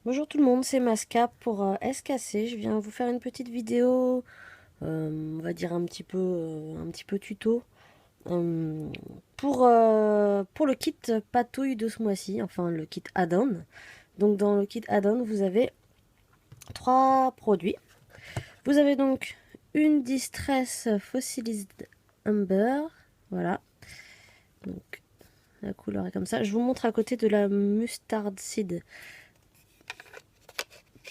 Bonjour tout le monde, c'est Masca pour SKC. Je viens vous faire une petite vidéo, on va dire un petit peu tuto, euh, pour le kit patouille de ce mois-ci, enfin le kit add-on. Donc dans le kit add-on, vous avez trois produits. Vous avez donc une Distress Fossilized Amber, voilà. Donc la couleur est comme ça. Je vous montre à côté de la Mustard Seed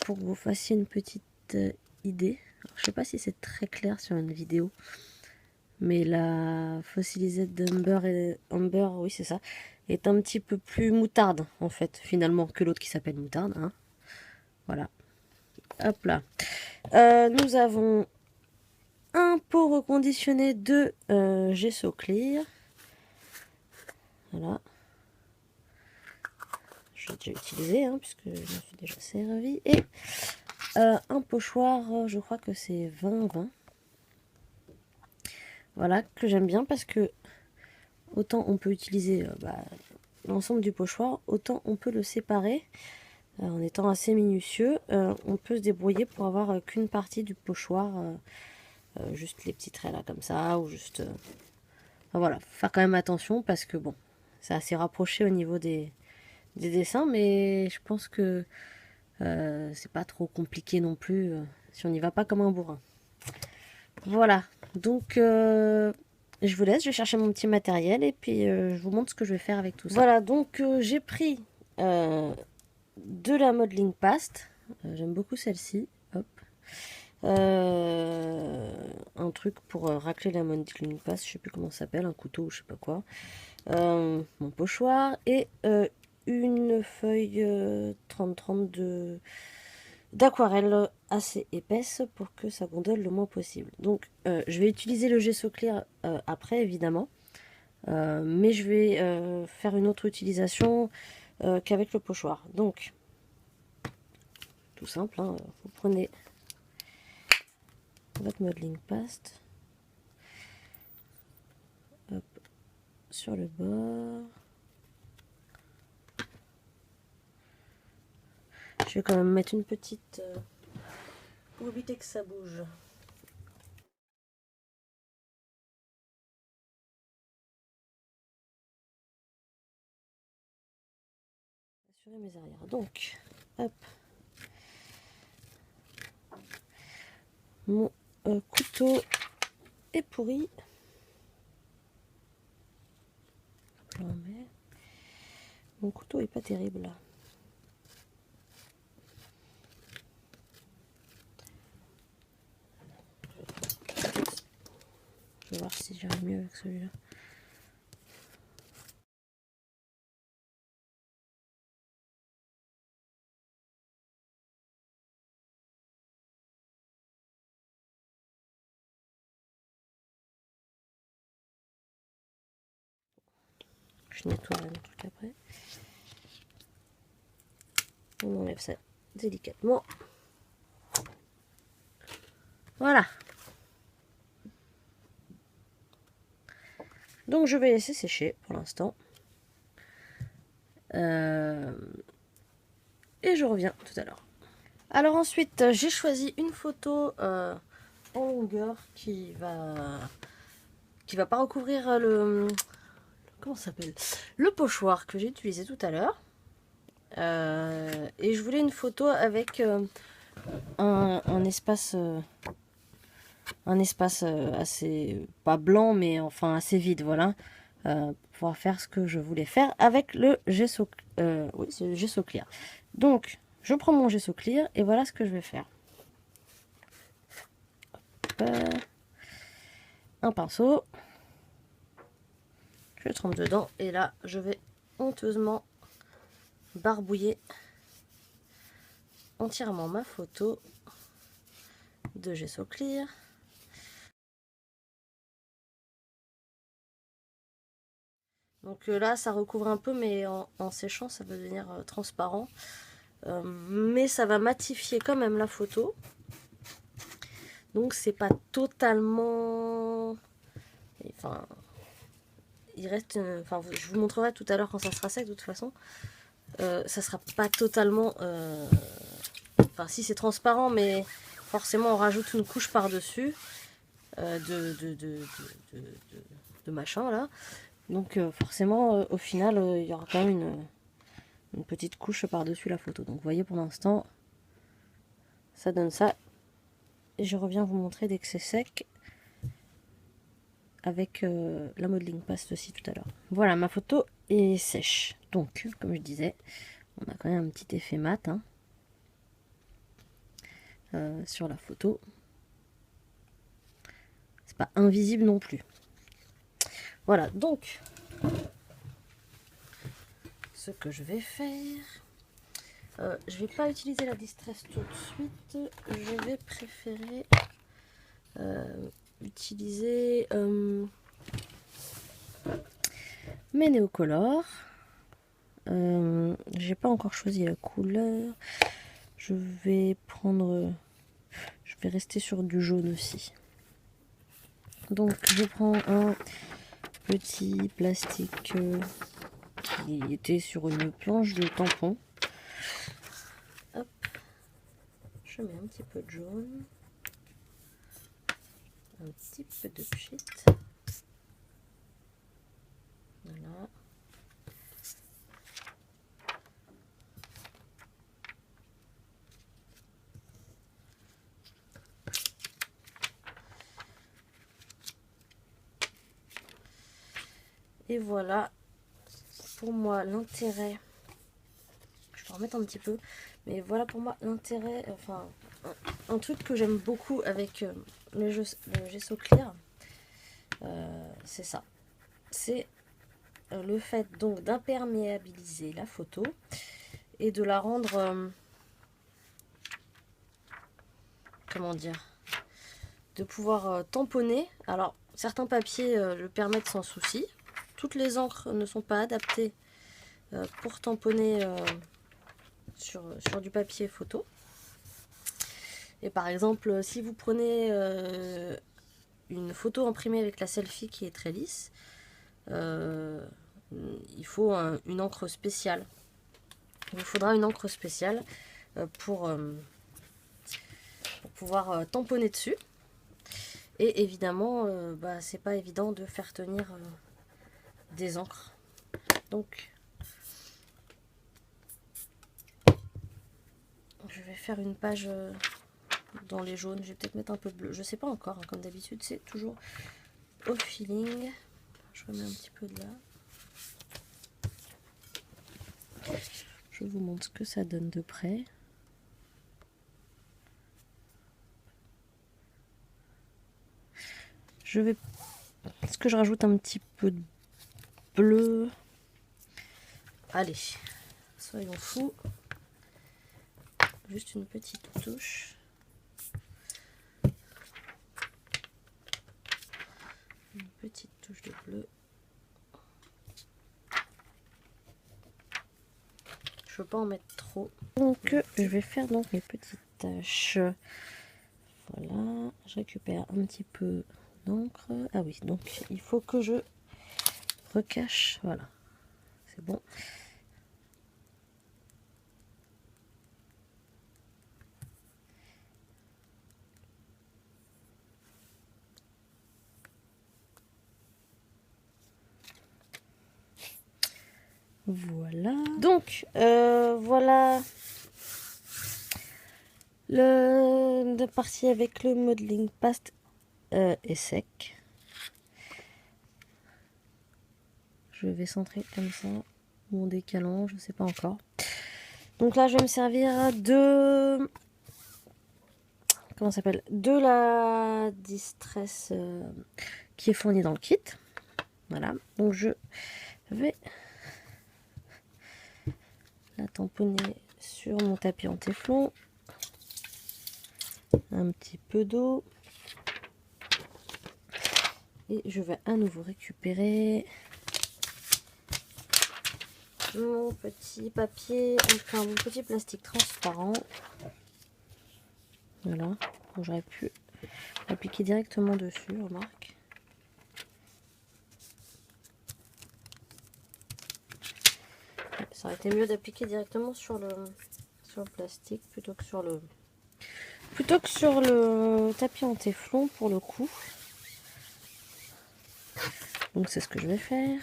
pour que vous fassiez une petite idée. Alors, je sais pas si c'est très clair sur une vidéo, mais la fossilisée Amber, oui c'est ça, est un petit peu plus moutarde en fait finalement que l'autre qui s'appelle moutarde. Hein. Voilà, hop là. Nous avons un pot reconditionné de gesso clear. Voilà, j'ai déjà utilisé hein, puisque je me suis déjà servi. Et un pochoir, je crois que c'est 20-20. Voilà, que j'aime bien parce que autant on peut utiliser l'ensemble du pochoir, autant on peut le séparer en étant assez minutieux. On peut se débrouiller pour avoir qu'une partie du pochoir, juste les petits traits là comme ça, ou juste... enfin, voilà, faut faire quand même attention parce que bon, c'est assez rapproché au niveau des dessins, mais je pense que c'est pas trop compliqué non plus si on n'y va pas comme un bourrin. Voilà, donc je vous laisse, je vais chercher mon petit matériel et puis je vous montre ce que je vais faire avec tout ça. Voilà, donc j'ai pris de la modeling paste, j'aime beaucoup celle-ci, hop. Un truc pour racler la modeling paste, je sais plus comment ça s'appelle, un couteau ou je sais pas quoi. Mon pochoir et une feuille 30-30 d'aquarelle assez épaisse pour que ça gondole le moins possible. Donc je vais utiliser le gesso clear après évidemment, mais je vais faire une autre utilisation qu'avec le pochoir. Donc tout simple, hein, vous prenez votre modeling paste, hop, sur le bord. Je vais quand même mettre une petite pour éviter que ça bouge. Assurer mes arrières. Donc, hop, mon couteau est pourri. Mon couteau est pas terrible là. Je vais voir si j'arrive mieux avec celui-là. Je nettoie le truc après. On enlève ça délicatement. Voilà. Donc je vais laisser sécher pour l'instant. Et je reviens tout à l'heure. Alors ensuite, j'ai choisi une photo en longueur qui va pas recouvrir le... Comment ça s'appelle? Le pochoir que j'ai utilisé tout à l'heure. Et je voulais une photo avec un espace assez, pas blanc, mais enfin assez vide, voilà. Pour pouvoir faire ce que je voulais faire avec le gesso, oui, c'est le gesso clear. Donc, je prends mon gesso clear et voilà ce que je vais faire. Un pinceau, je le trempe dedans et là, je vais honteusement barbouiller entièrement ma photo de gesso clear. Donc là, ça recouvre un peu, mais en séchant, ça va devenir transparent. Mais ça va matifier quand même la photo. Donc c'est pas totalement... Enfin, il reste... Enfin, je vous montrerai tout à l'heure quand ça sera sec de toute façon. ça sera pas totalement... Enfin, si c'est transparent, mais forcément on rajoute une couche par-dessus de machin là. Donc forcément, au final, il y aura quand même une petite couche par-dessus la photo. Donc vous voyez, pour l'instant, ça donne ça. Et je reviens vous montrer dès que c'est sec avec la modeling paste aussi tout à l'heure. Voilà, ma photo est sèche. Donc, comme je disais, on a quand même un petit effet mat hein, sur la photo. C'est pas invisible non plus. Voilà, donc, ce que je vais faire... je vais pas utiliser la distress tout de suite. Je vais préférer utiliser mes néocolores. J'ai pas encore choisi la couleur. Je vais prendre... Je vais rester sur du jaune aussi. Donc je prends un petit plastique qui était sur une planche de tampon. Hop. Je mets un petit peu de jaune. Un petit peu de pchit. Voilà. Et voilà pour moi l'intérêt. Je vais en remettre un petit peu. Mais voilà pour moi l'intérêt, enfin un truc que j'aime beaucoup avec le gesso clear. C'est ça. C'est le fait donc d'imperméabiliser la photo et de la rendre... comment dire, de pouvoir tamponner. Alors certains papiers le permettent sans souci. Toutes les encres ne sont pas adaptées pour tamponner sur du papier photo. Et par exemple, si vous prenez une photo imprimée avec la selfie qui est très lisse, il faut une encre spéciale. Il vous faudra une encre spéciale pour pouvoir tamponner dessus. Et évidemment, c'est pas évident de faire tenir des encres. Donc, je vais faire une page dans les jaunes. Je vais peut-être mettre un peu de bleu. Je sais pas encore, hein, comme d'habitude, c'est toujours au feeling. Je remets un petit peu de là. Je vous montre ce que ça donne de près. Est-ce que je rajoute un petit peu de bleu? Allez, soyons fous. Juste une petite touche. Une petite touche de bleu. Je ne veux pas en mettre trop. Donc je vais faire donc mes petites taches. Voilà, je récupère un petit peu d'encre. Ah oui, donc il faut que je recache. Voilà, c'est bon. Voilà. Donc, voilà le partie avec le modeling paste est sec. Je vais centrer comme ça, ou en décalant, je sais pas encore. Donc là, je vais me servir de... Comment ça s'appelle? De la distress qui est fournie dans le kit. Voilà. Donc je vais la tamponner sur mon tapis en téflon. Un petit peu d'eau. Et je vais à nouveau récupérer mon petit papier, enfin mon petit plastique transparent. Voilà. J'aurais pu appliquer directement dessus, remarque. C'est aurait été mieux d'appliquer directement sur le plastique plutôt que sur le tapis en téflon pour le coup. Donc c'est ce que je vais faire.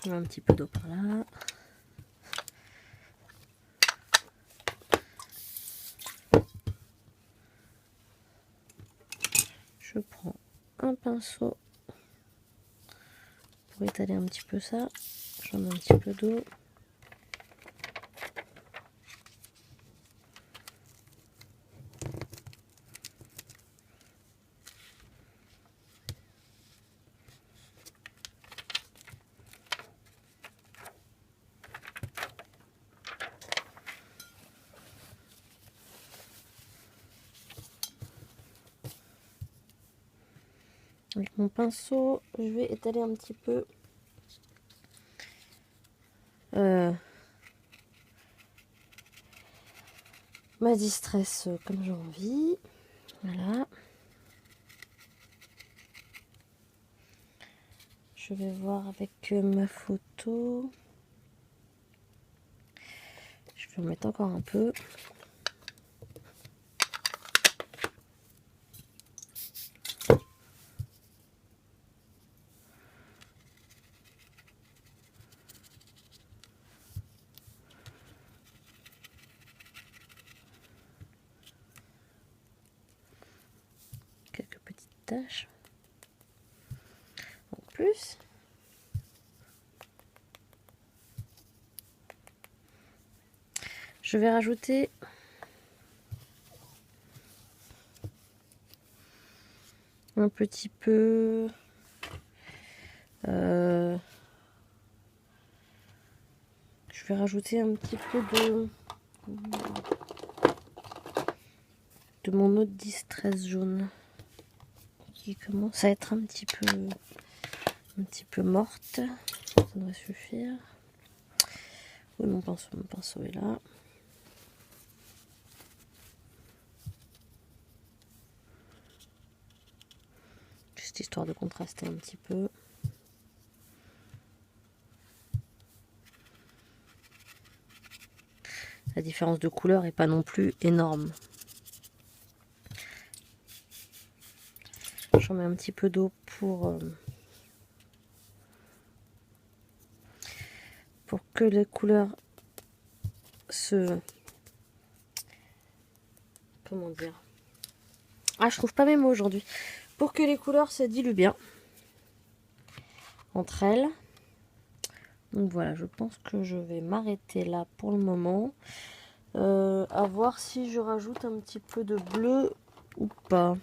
Je mets un petit peu d'eau par là. Je prends un pinceau pour étaler un petit peu ça. J'en mets un petit peu d'eau. Avec mon pinceau, je vais étaler un petit peu ma distress comme j'ai envie. Voilà. Je vais voir avec ma photo. Je vais en mettre encore un peu. Quelques petites taches. En plus. Je vais rajouter un petit peu je vais rajouter un petit peu de mon autre distress jaune qui commence à être un petit peu morte. Ça devrait suffire. Oui, mon pinceau est là. Juste histoire de contraster un petit peu. La différence de couleur est pas non plus énorme. J'en mets un petit peu d'eau pour que les couleurs se... Comment dire? Ah, je trouve pas mes mots aujourd'hui. Pour que les couleurs se diluent bien entre elles. Donc voilà, je pense que je vais m'arrêter là pour le moment. À voir si je rajoute un petit peu de bleu ou pas.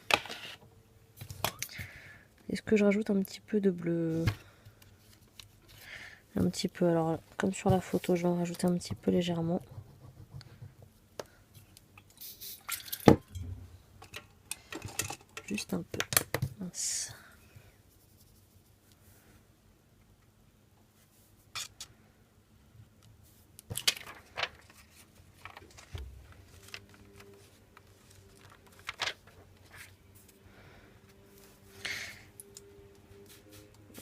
Est-ce que je rajoute un petit peu de bleu? Un petit peu, alors comme sur la photo, je vais en rajouter un petit peu légèrement. Juste un peu. Mince.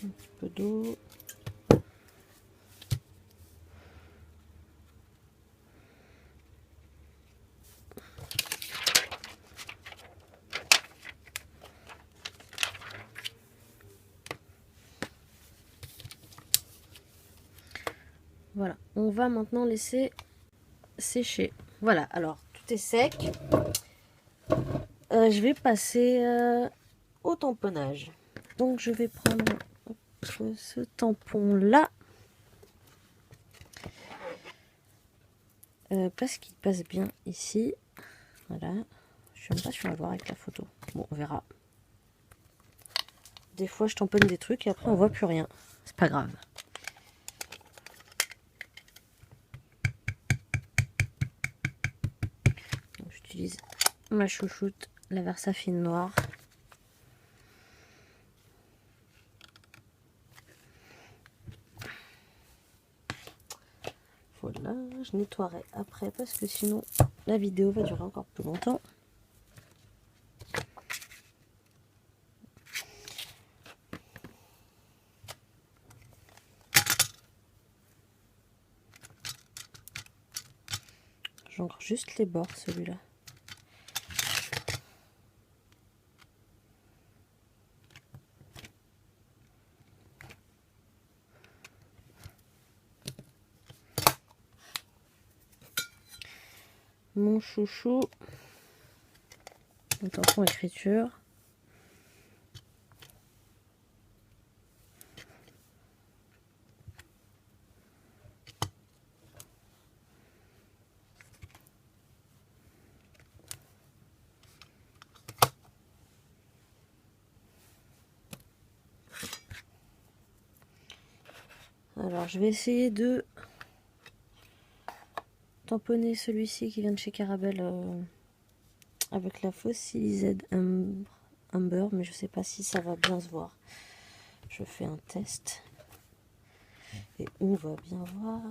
Un petit peu d'eau. Voilà, on va maintenant laisser sécher. Voilà, alors tout est sec. Je vais passer au tamponnage. Donc je vais prendre ce tampon là. Parce qu'il passe bien ici. Voilà. Je suis même pas sûre à voir avec la photo. Bon, on verra. Des fois, je tamponne des trucs et après, on voit plus rien. C'est pas grave. J'utilise ma chouchoute, la Versafine noire. Voilà, je nettoierai après parce que sinon la vidéo va durer encore plus longtemps. J'encre juste les bords, celui-là. Mon chouchou, le tampon écriture. Alors je vais essayer de tamponner celui-ci qui vient de chez Carabel avec la fossilised Amber, mais je sais pas si ça va bien se voir. Je fais un test et on va bien voir.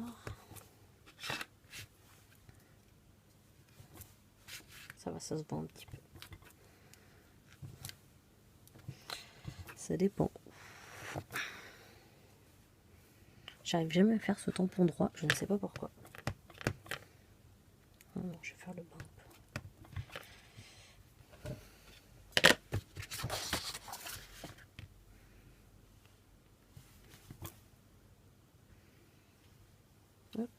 Ça va, ça se voit un petit peu. Ça dépend. J'arrive jamais à faire ce tampon droit, je ne sais pas pourquoi. Non, je vais faire le bas un peu. Hop.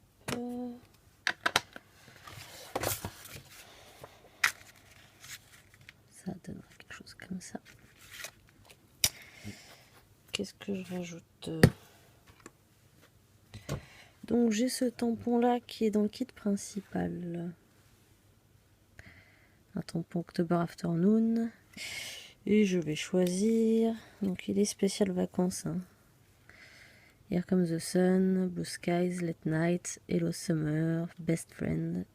Ça donnera quelque chose comme ça. Qu'est-ce que je rajoute? Donc j'ai ce tampon là qui est dans le kit principal. Un tampon October Afternoon. Et je vais choisir. Donc il est spécial vacances. Hein. Here Comes the Sun, Blue Skies, Late Night, Hello Summer, Best Friend.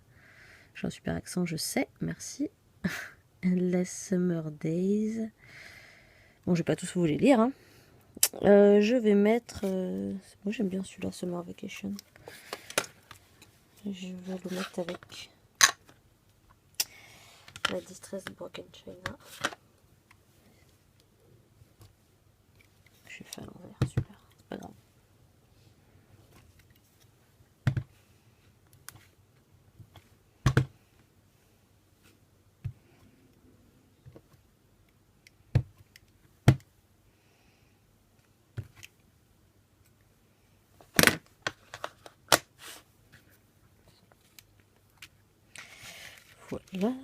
J'ai un super accent, je sais, merci. Endless Summer Days. Bon, je vais pas tous vous les lire. Hein. Je vais mettre... moi j'aime bien celui-là, Summer Vacation. Je vais le mettre avec la Distressed Broken China. Je vais faire à l'envers, super, c'est pas grave. Voilà.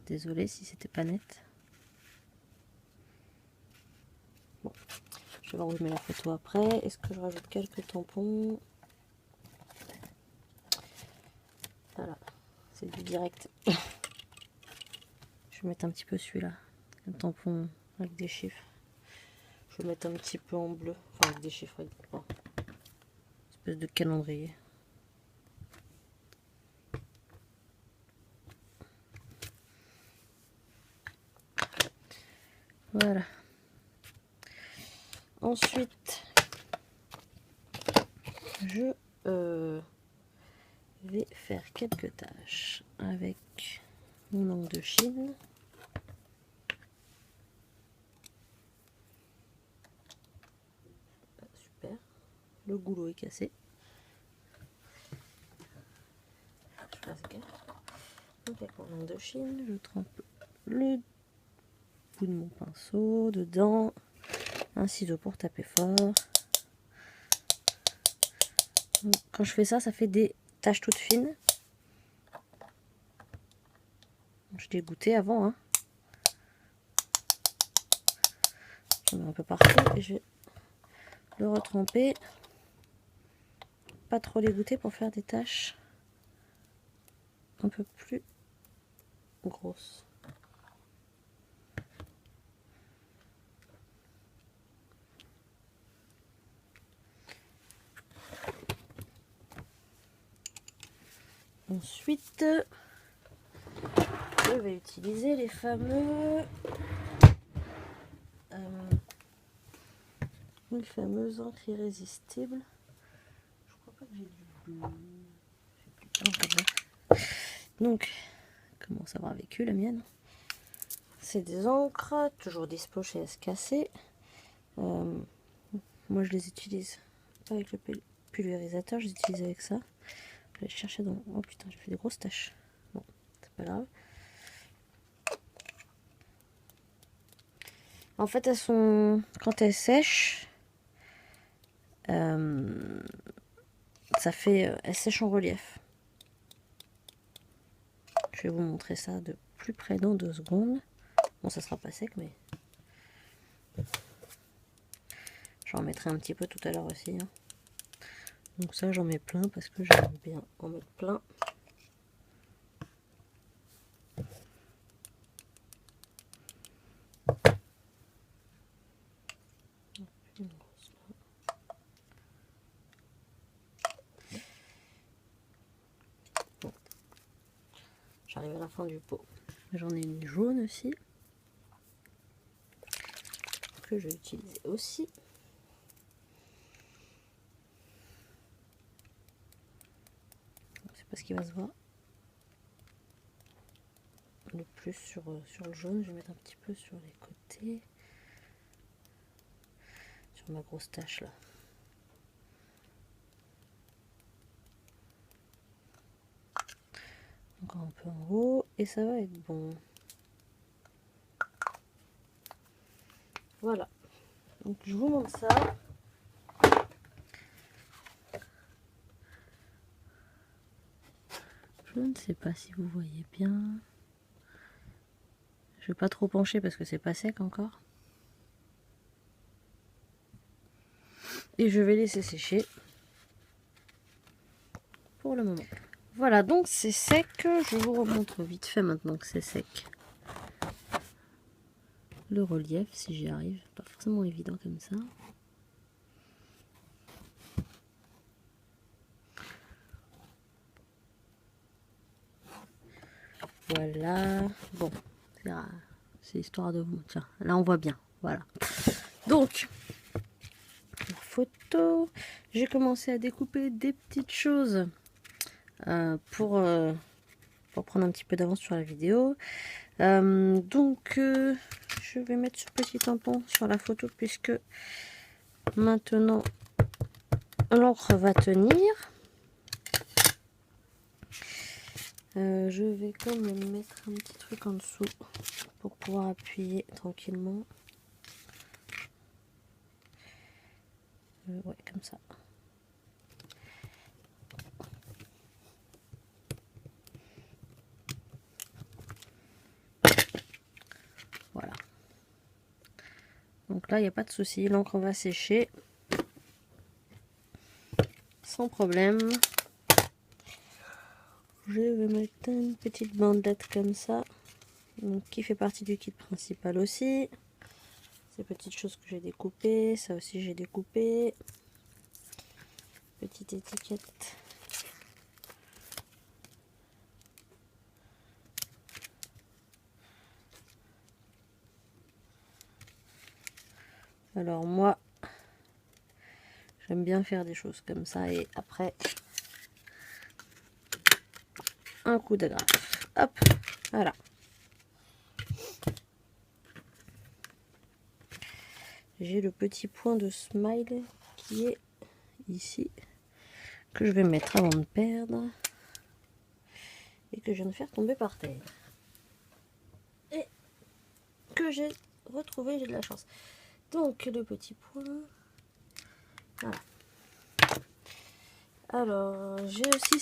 Désolée si c'était pas net. Bon, je vais voir où je mets la photo après. Est-ce que je rajoute quelques tampons? Voilà, c'est du direct. Je vais mettre un petit peu celui-là, un tampon avec des chiffres. Je vais mettre un petit peu en bleu, enfin avec des chiffres, bon. Espèce de calendrier. Voilà. Ensuite, je vais faire quelques tâches avec mon encre de Chine. Super. Le goulot est cassé. Je passe gaffe. Donc avec mon encre de Chine, je trempe le bout de mon pinceau dedans. Un ciseau pour taper fort. Donc, quand je fais ça, ça fait des taches toutes fines. Je l'ai goûté avant. Hein. Je mets un peu partout et je vais le retremper. Pas trop les goûter pour faire des taches un peu plus grosses. Ensuite, je vais utiliser les fameux encres irrésistibles. Je crois pas que j'ai du bleu. Donc, comment ça va avec eux, la mienne? C'est des encres, toujours dispo chez SKC. Moi, je les utilise avec pulvérisateur, j'utilise avec ça. Je vais chercher dans... Oh putain, j'ai fait des grosses taches. Bon, c'est pas grave. En fait, elles sont... Quand elles sèchent, ça fait... elles sèchent en relief. Je vais vous montrer ça de plus près dans 2 secondes. Bon, ça sera pas sec, mais... J'en mettrai un petit peu tout à l'heure aussi. Hein. Donc ça, j'en mets plein parce que j'aime bien en mettre plein. Bon. J'arrive à la fin du pot. J'en ai une jaune aussi. Que je vais utiliser aussi. C'est pas ce qui va se voir le plus sur le jaune. Je vais mettre un petit peu sur les côtés. Sur ma grosse tache là. Encore un peu en haut. Et ça va être bon. Voilà. Donc je vous montre ça. Je ne sais pas si vous voyez bien. Je vais pas trop pencher parce que c'est pas sec encore. Et je vais laisser sécher pour le moment. Voilà, donc c'est sec. Je vous remontre vite fait maintenant que c'est sec. Le relief, si j'y arrive. Pas forcément évident comme ça. Voilà. Bon, c'est histoire de vous... Tiens, là on voit bien. Voilà. Donc, la photo. J'ai commencé à découper des petites choses pour prendre un petit peu d'avance sur la vidéo. Je vais mettre ce petit tampon sur la photo puisque maintenant l'encre va tenir. Je vais quand même mettre un petit truc en dessous pour pouvoir appuyer tranquillement. Ouais, comme ça. Voilà. Donc là, il n'y a pas de souci, l'encre va sécher sans problème. Je vais mettre une petite bandelette comme ça, donc, qui fait partie du kit principal aussi. Ces petites choses que j'ai découpées, ça aussi j'ai découpé. Petite étiquette. Alors moi, j'aime bien faire des choses comme ça et après, un coup d'agrafe. Hop, voilà. J'ai le petit point de smile qui est ici, que je vais mettre avant de perdre et que je viens de faire tomber par terre. Et que j'ai retrouvé, j'ai de la chance. Donc le petit point, voilà. Alors j'ai aussi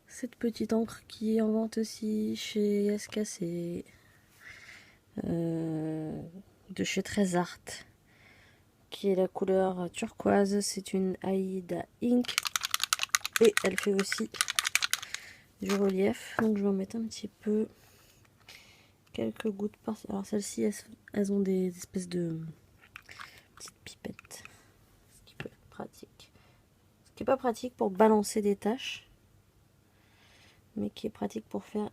cette petite encre qui est en vente aussi chez SKC, de chez Trésart, qui est la couleur turquoise. C'est une Aida Ink et elle fait aussi du relief, donc je vais en mettre un petit peu, quelques gouttes par... Alors celles-ci elles ont des espèces de petites pipettes, ce qui peut être pratique, ce qui n'est pas pratique pour balancer des tâches, mais qui est pratique pour faire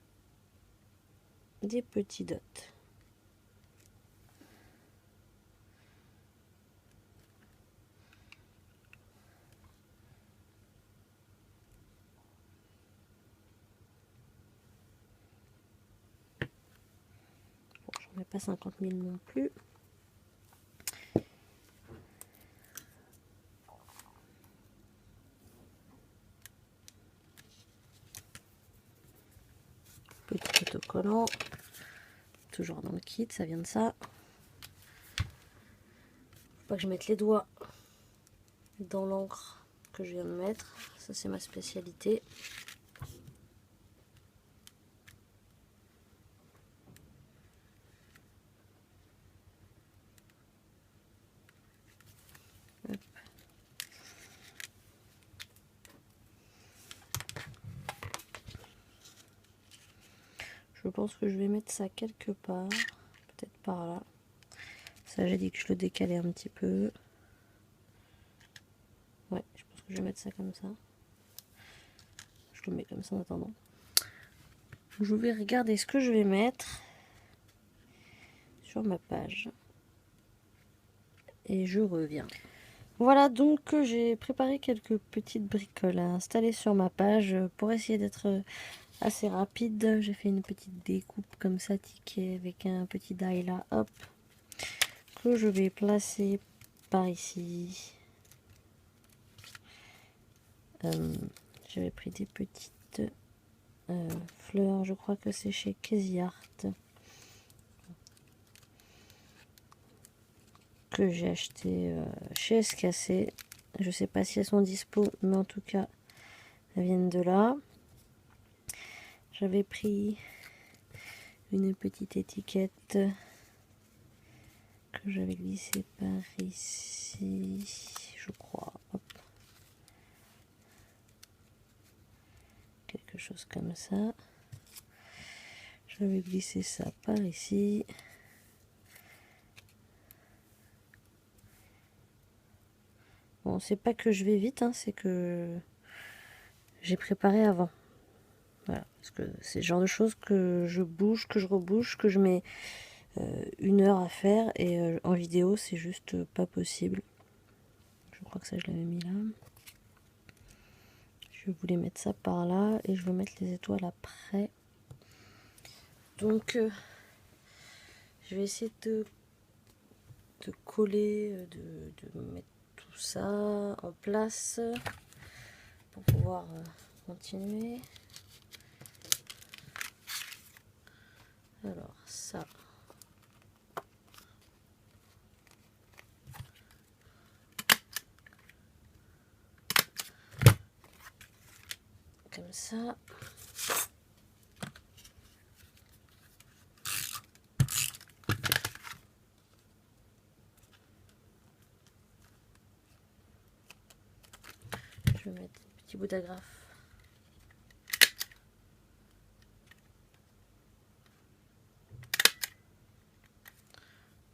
des petits dots. Bon, j'en mets pas 50 000 non plus. autocollant. Toujours dans le kit, ça vient de ça. Faut pas que je mette les doigts dans l'encre que je viens de mettre. Ça, c'est ma spécialité. Hop. Je pense que je vais mettre ça quelque part. Peut-être par là. Ça, j'ai dit que je le décalais un petit peu. Ouais, je pense que je vais mettre ça comme ça. Je le mets comme ça en attendant. Je vais regarder ce que je vais mettre sur ma page. Et je reviens. Voilà, donc j'ai préparé quelques petites bricoles à installer sur ma page pour essayer d'être assez rapide. J'ai fait une petite découpe comme ça, ticket, avec un petit die là, hop, que je vais placer par ici. J'avais pris des petites fleurs, je crois que c'est chez Crazy Art, que j'ai acheté chez SKC. Je sais pas si elles sont dispo, mais en tout cas elles viennent de là. J'avais pris une petite étiquette que j'avais glissée par ici, je crois. Hop. Quelque chose comme ça. J'avais glissé ça par ici. Bon, c'est pas que je vais vite, hein, c'est que j'ai préparé avant. Voilà, parce que c'est le genre de choses que je bouge, que je rebouge, que je mets 1 heure à faire, et en vidéo c'est juste pas possible. Je crois que ça je l'avais mis là. Je voulais mettre ça par là et je vais mettre les étoiles après. Donc je vais essayer de coller, de mettre tout ça en place pour pouvoir continuer. Alors ça, comme ça. Je vais mettre un petit bout d'agrafe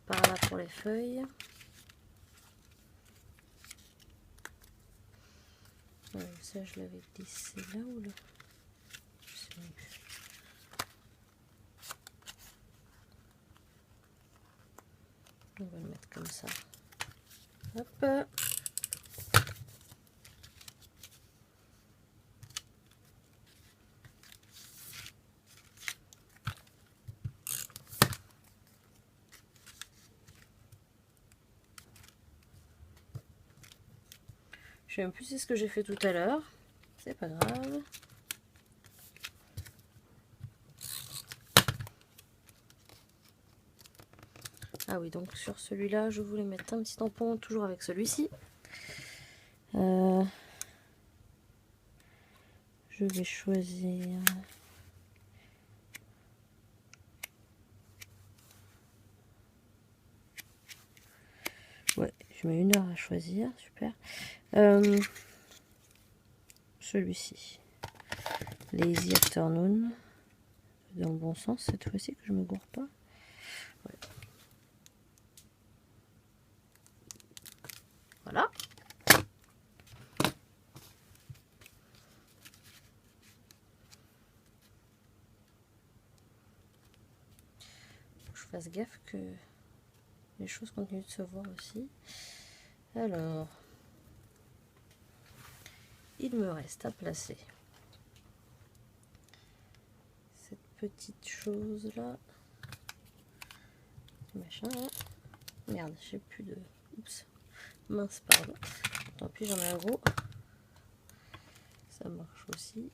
par là pour les feuilles. Ouais, ça je l'avais glissé là ou là, je sais même plus. On va le mettre comme ça. Hop. Je sais même plus si c'est ce que j'ai fait tout à l'heure. C'est pas grave. Ah oui, donc sur celui-là, je voulais mettre un petit tampon, toujours avec celui-ci. Je vais choisir... Ouais, je mets 1 heure à choisir, super. Celui-ci. Lazy Afternoon. Dans le bon sens cette fois-ci, que je me gourre pas. Ouais. Voilà. Faut que je fasse gaffe que les choses continuent de se voir aussi. Alors, il me reste à placer cette petite chose là. Machin là. Merde, j'ai plus de... Oups. Mince, pardon. Tant pis, j'en ai un gros. Ça marche aussi.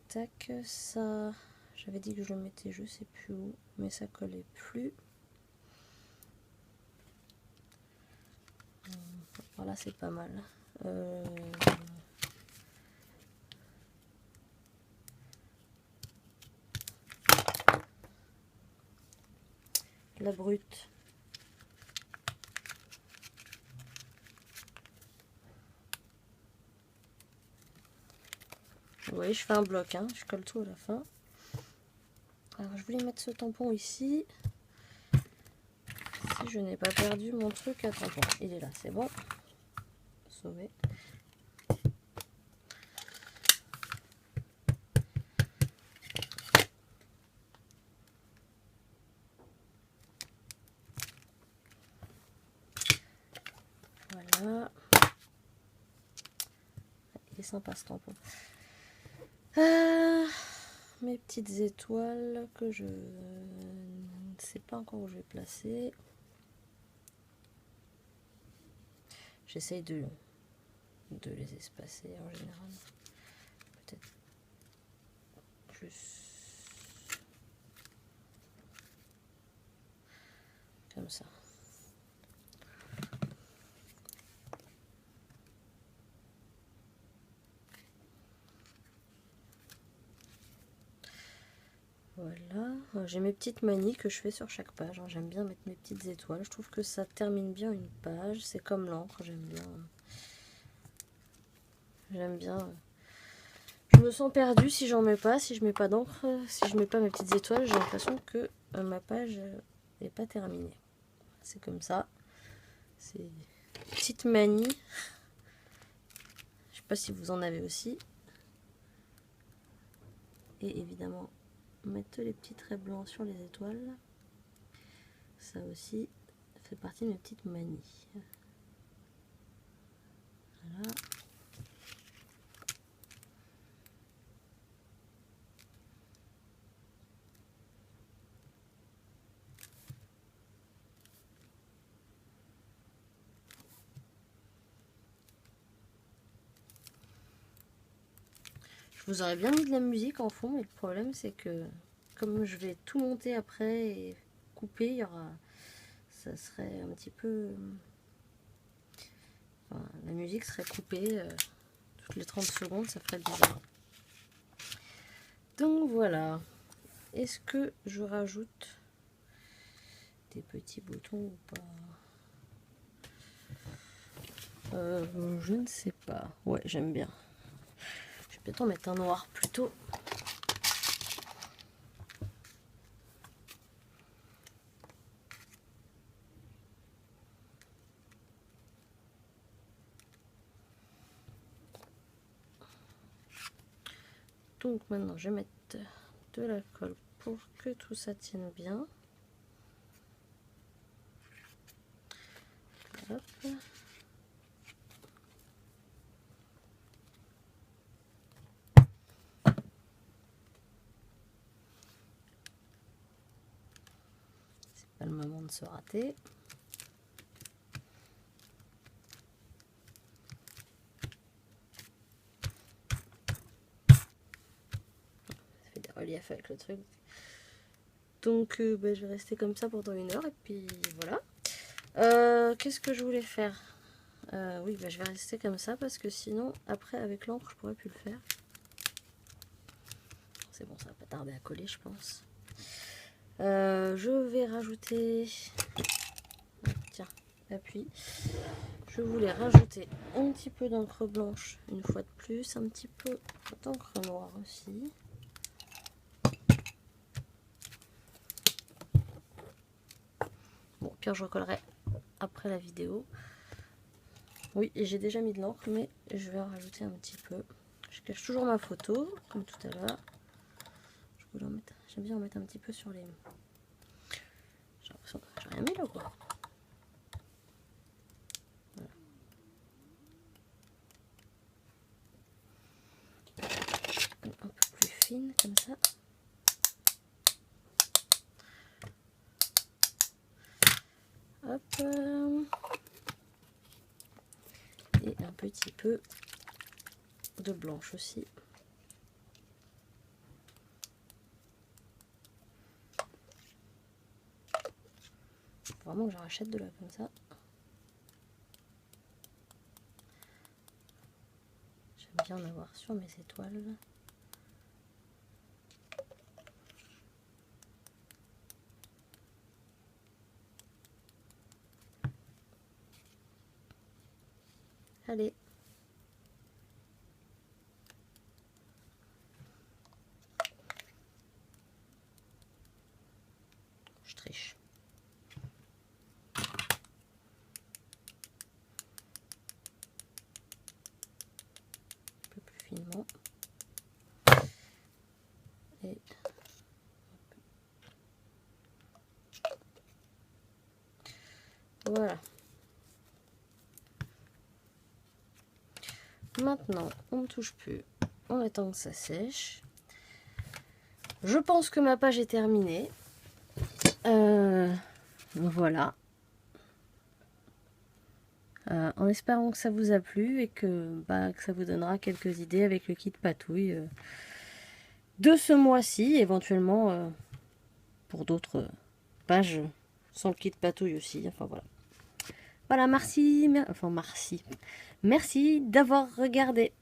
tac, ça, j'avais dit que je le mettais je sais plus où, mais ça collait plus. Voilà, c'est pas mal. La brute. Vous voyez, je fais un bloc, hein, je colle tout à la fin. Alors, je voulais mettre ce tampon ici. Si je n'ai pas perdu mon truc à tampon. Il est là, c'est bon. Sauvé. Voilà. Il est sympa ce tampon. Mes petites étoiles que je ne sais pas encore où je vais placer. J'essaye de les espacer en général. Peut-être plus comme ça. Voilà, j'ai mes petites manies que je fais sur chaque page. J'aime bien mettre mes petites étoiles. Je trouve que ça termine bien une page. C'est comme l'encre, j'aime bien. J'aime bien. Je me sens perdue si j'en mets pas, si je mets pas d'encre, si je mets pas mes petites étoiles, j'ai l'impression que ma page n'est pas terminée. C'est comme ça. C'est une petite manie. Je sais pas si vous en avez aussi. Et évidemment, mettre les petits traits blancs sur les étoiles. Ça aussi fait partie de mes petites manies. Voilà. Je vous aurais bien mis de la musique en fond, mais le problème c'est que comme je vais tout monter après et couper, il y aura, ça serait un petit peu, enfin, la musique serait coupée toutes les 30 secondes, ça ferait bizarre. Donc voilà. Est-ce que je rajoute des petits boutons ou pas? Je ne sais pas. Ouais, j'aime bien. Je vais peut-être en mettre un noir plutôt. Donc maintenant, je vais mettre de la colle pour que tout ça tienne bien. Hop. C'est pas le moment de se rater. Ça fait des reliefs avec le truc. Donc je vais rester comme ça pendant 1 heure et puis voilà. Qu'est-ce que je voulais faire? Oui, je vais rester comme ça parce que sinon, après avec l'encre, je pourrais plus le faire. C'est bon, ça va pas tarder à coller, je pense. Je vais rajouter... Tiens, appui. Je voulais rajouter un petit peu d'encre blanche, une fois de plus, un petit peu d'encre noire aussi. Bon, pire, je recollerai après la vidéo. Oui, j'ai déjà mis de l'encre, mais je vais en rajouter un petit peu. Je cache toujours ma photo, comme tout à l'heure. J'aime bien en mettre un petit peu sur les... J'ai l'impression que j'ai rien mis là, quoi. Voilà. Un peu plus fine, comme ça. Hop. Et un petit peu de blanche aussi. faut vraiment que j'en rachète de là comme ça. J'aime bien en avoir sur mes étoiles. Allez. Je triche. Un peu plus finement. Et voilà. Maintenant, on ne touche plus. On attend que ça sèche. Je pense que ma page est terminée. Voilà. En espérant que ça vous a plu et que ça vous donnera quelques idées avec le kit patouille de ce mois-ci, éventuellement pour d'autres pages sans le kit patouille aussi. Enfin voilà. Voilà, merci. Merci d'avoir regardé.